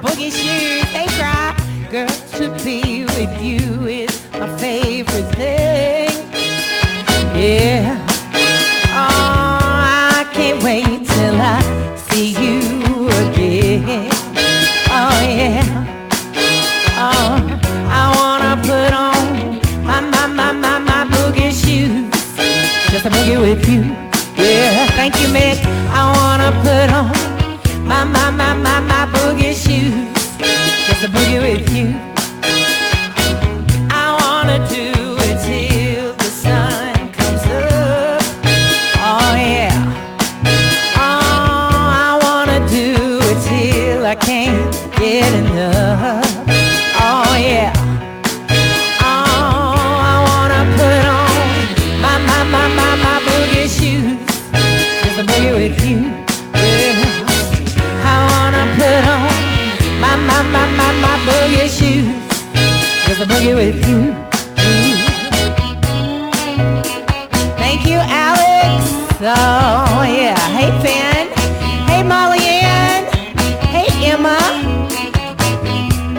boogie shoes. Hey, cry. Girl, to be with you is my favorite thing. Yeah. Oh, I can't wait till I see you again. Oh, yeah. Oh, I wanna put on my boogie shoes. Just a boogie with you. Yeah, thank you, Mick. I wanna put on my boogie shoes. Just a boogie with you. I wanna do it till the sun comes up. Oh yeah. Oh, I wanna do it till I can't get enough. Oh yeah. Oh, I wanna put on my boogie shoes. Just a boogie with you. Yeah. I wanna put on my boogie shoes. Just a boogie with you. Thank you, Alex. Oh yeah. Hey, Finn. Hey, Molly Ann. Hey, Emma.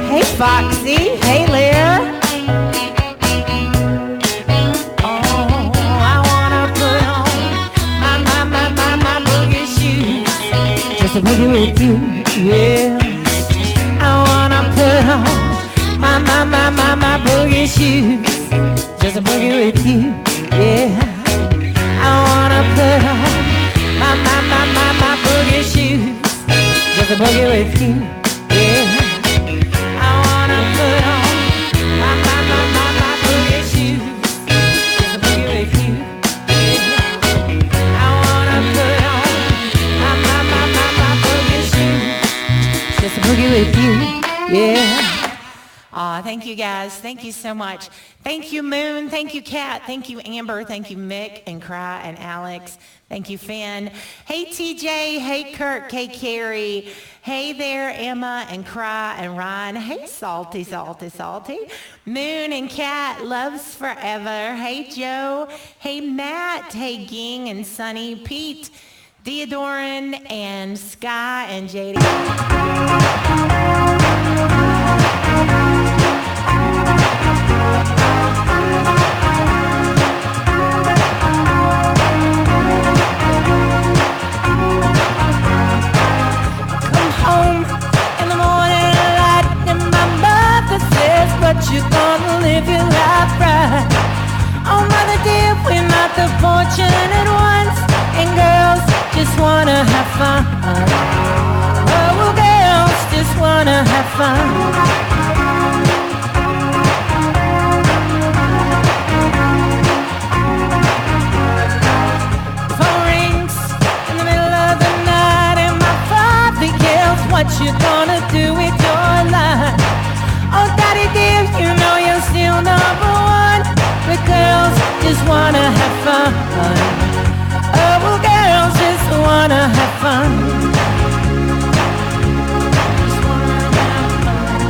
Hey, Foxy. Hey, Lear. Oh, I wanna put on my boogie shoes. Just a boogie with you. Yeah. I wanna put on my boogie shoes. Just a boogie with you. Yeah. I wanna put on my boogie shoes. Just a boogie with you. Yeah. I wanna put on my boogie shoes. Just a boogie with you. Yeah. I wanna put on my boogie shoes. Just a boogie with you. Yeah. Aw, thank you guys. Thank you so much. Thank you, Moon. Thank you, Kat. Thank you, Amber. Thank you, Mick and Cry and Alex. Thank you, Finn. Hey, TJ. Hey, Kirk. Hey, Carrie. Hey there, Emma and Cry and Ryan. Hey, Salty, Salty, Salty. Moon and Kat. Loves forever. Hey, Joe. Hey, Matt. Hey, Ging and Sunny. Pete, Theodorin and Sky and JD. But you're gonna live your life right. Oh, mother dear, we're not the fortunate ones, and girls just wanna have fun. Oh, girls just wanna have fun. Phone rings in the middle of the night, and my father yells, what you gonna do with your life? Oh, daddy dear, you know you're still number one. The girls just wanna have fun. Oh, well, girls just wanna have fun. Just wanna have fun.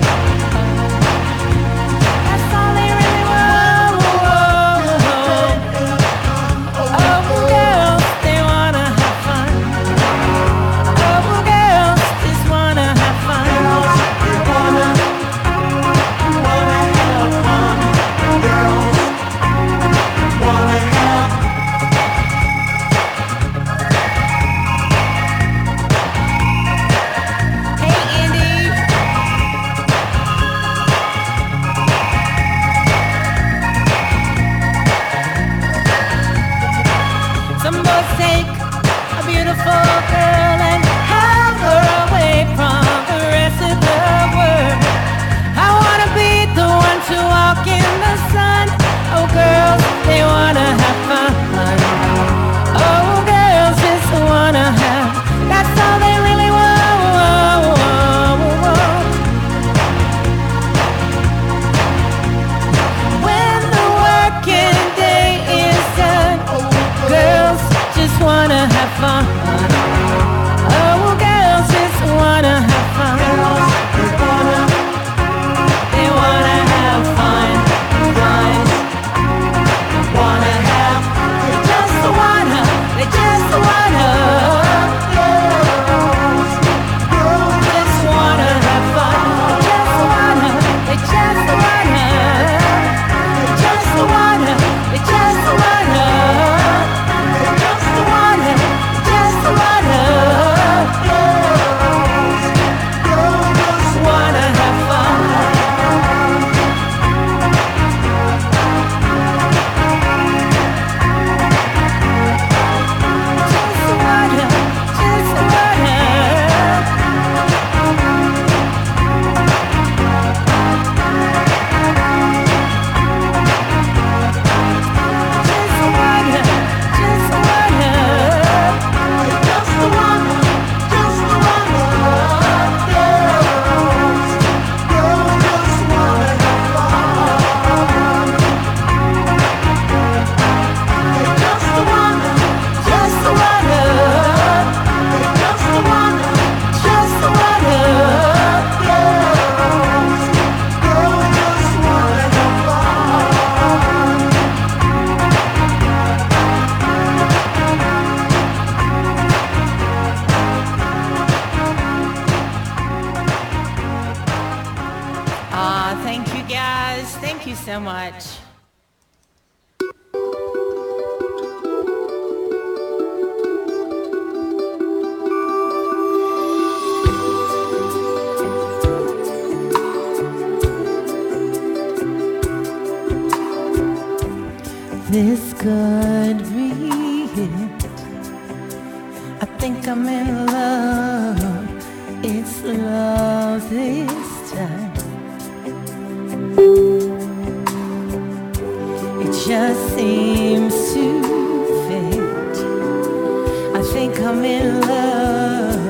Thank you so much. This could be it. I think I'm in love. It's love this time. It just seems to fit. I think I'm in love.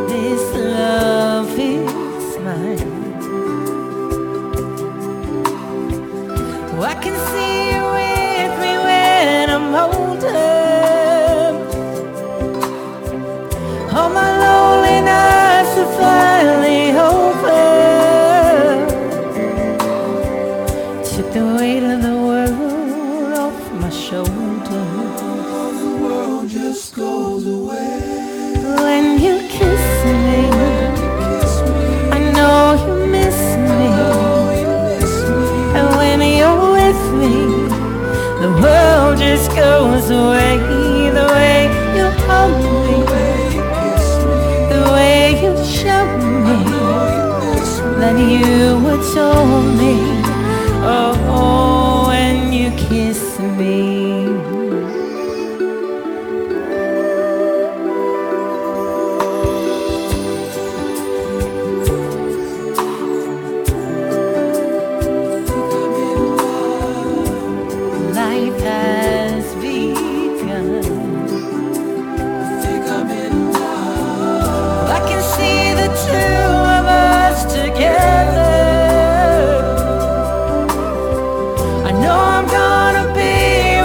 This love is mine. Oh, I can see you with me when I'm older. All my lonely nights are finally over. Took the weight of the world off my shoulder. The world just goes away when you kiss me. I know you miss me. And when you're with me, the world just goes away. The way you hold me, the way you show me that you adore me. Oh, when you kiss me. Life has begun. I can see the two of us together. I know I'm gonna be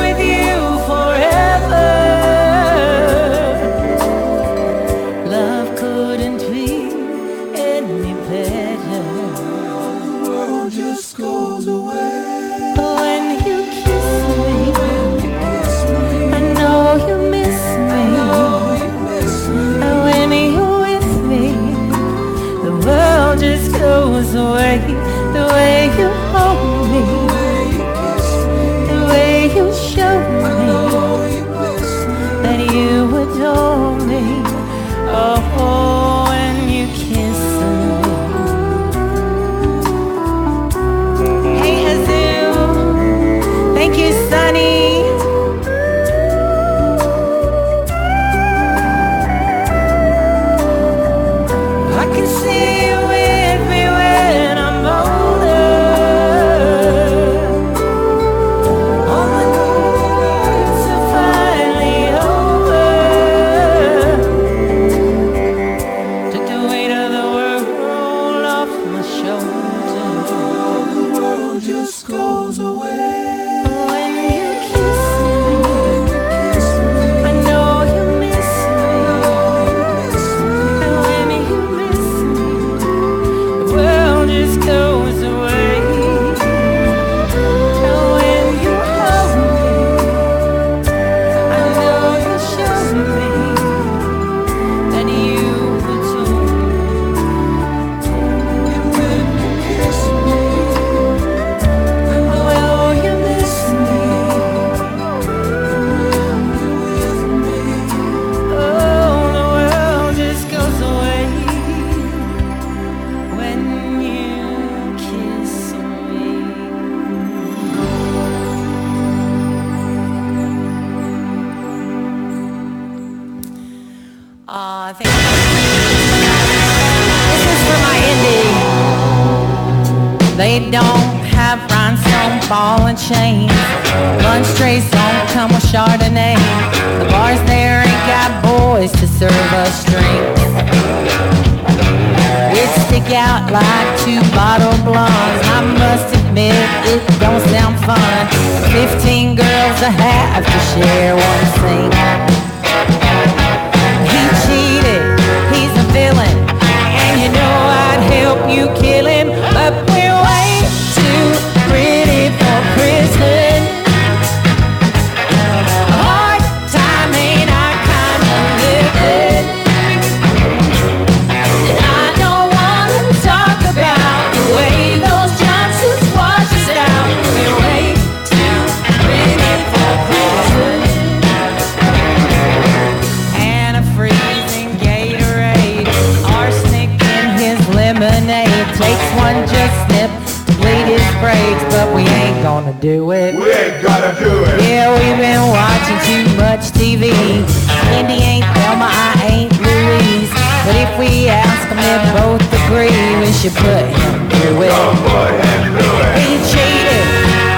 with you forever. Love couldn't be any better. The world just goes away when you kiss me. I know you miss me. And when you're with me, the world just goes away. The way you hold me, the way you show me that you adore me. Oh, when you kiss me. Hey, Azul. Thank you, Sunny. I can see you with me when I'm older. All my nights are finally over. Took the weight of the world off my shoulder. The world just goes away when you kiss me. I know you miss me. And when you miss me, the world just goes away. And when you hold me, I know you show me that you adore me. And when you kiss me, I know you miss me. Oh, the world just goes away when you kiss me. Thank you. This is for my indie. They don't have rhinestone ball and chain. Lunch trays don't come with Chardonnay. The bars there ain't got boys to serve us drinks. It stick out like two bottle blondes. I must admit it don't sound fun. 15 girls I have to share one sink. He cheated, he's a villain, and you know I'd help you kill him, but we're way too pretty for prison. A hard time ain't our kind of living. And I don't want to talk about the way those jumpsuits wash us down. do it. We ain't gotta do it. Yeah, we've been watching too much TV. Cindy ain't Thelma, I ain't Louise. But if we ask them, they both agree we should put him through it. Put him through it. He cheated,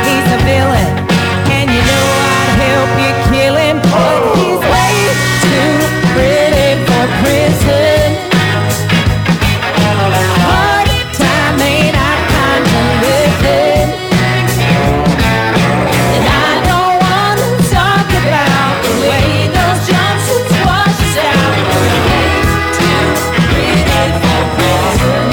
he's a villain, and you know I'd help you kill him. But he's way too pretty for prison. Hard time ain't I kind to live in. And I don't want to talk about the way those jumpsuits wash us out. Way too pretty for prison.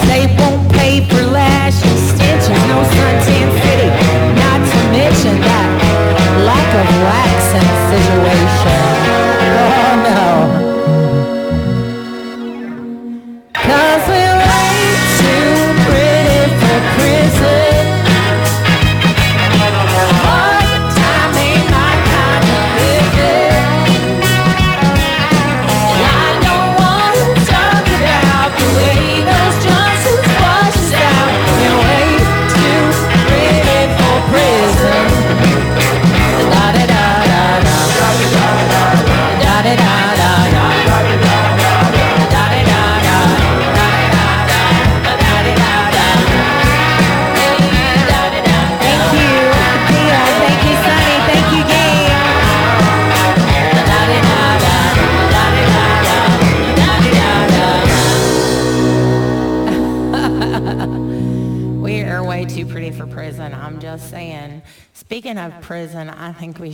They won't pay for lash extensions, no suntan city, not to mention that lack of wax in the situation. Oh no. 'Cause we're way too pretty for prison. Hard time ain't my kind of living. And I don't want to talk about the way those jumpsuits wash us out. We're way too pretty for prison. Da-da-da-da-da. Da-da-da-da-da. Thank you, Theo. Thank you, Sonny. Thank you, Gabe. We are way too pretty for prison. I'm just saying. Speaking of prison, I think we